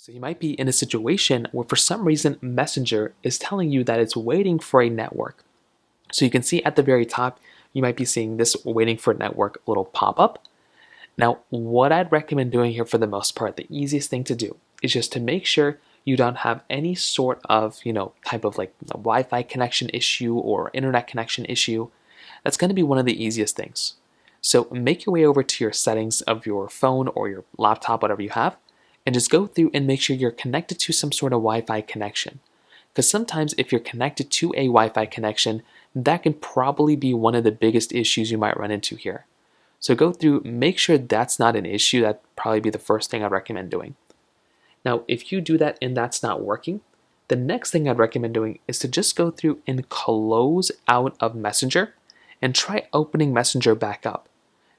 So you might be in a situation where for some reason Messenger is telling you that it's waiting for a network. So you can see at the very top, you might be seeing this waiting for network little pop-up. Now, what I'd recommend doing here for the most part, the easiest thing to do is just to make sure you don't have any sort of, type of like a Wi-Fi connection issue or internet connection issue. That's going to be one of the easiest things. So make your way over to your settings of your phone or your laptop, whatever you have, and just go through and make sure you're connected to some sort of Wi-Fi connection. Because sometimes if you're connected to a Wi-Fi connection, that can probably be one of the biggest issues you might run into here. So go through, make sure that's not an issue. That'd probably be the first thing I'd recommend doing. Now, if you do that and that's not working, the next thing I'd recommend doing is to just go through and close out of Messenger and try opening Messenger back up.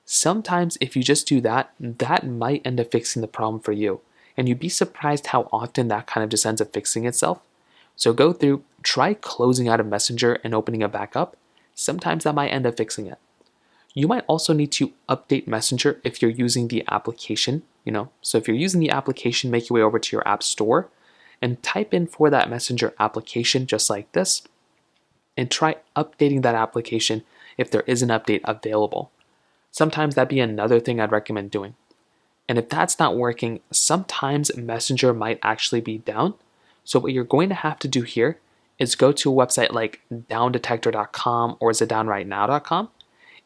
Sometimes if you just do that, that might end up fixing the problem for you. And you'd be surprised how often that kind of just ends up fixing itself. So go through, try closing out of Messenger and opening it back up. Sometimes that might end up fixing it. You might also need to update Messenger if you're using the application, So if you're using the application, make your way over to your app store and type in for that Messenger application just like this and try updating that application if there is an update available. Sometimes that'd be another thing I'd recommend doing. And if that's not working, sometimes Messenger might actually be down. So what you're going to have to do here is go to a website like downdetector.com or is it downrightnow.com.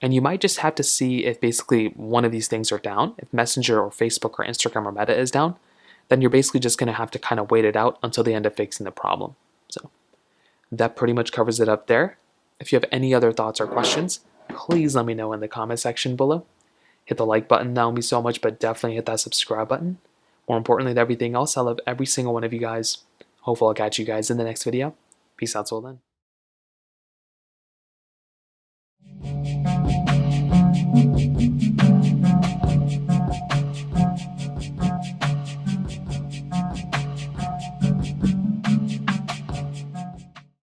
And you might just have to see if basically one of these things are down. If Messenger or Facebook or Instagram or Meta is down, then you're basically just going to have to kind of wait it out until they end up fixing the problem. So that pretty much covers it up there. If you have any other thoughts or questions, please let me know in the comment section below. Hit the like button, that would be so much, but definitely hit that subscribe button. More importantly than everything else, I love every single one of you guys. Hopefully I'll catch you guys in the next video. Peace out till then.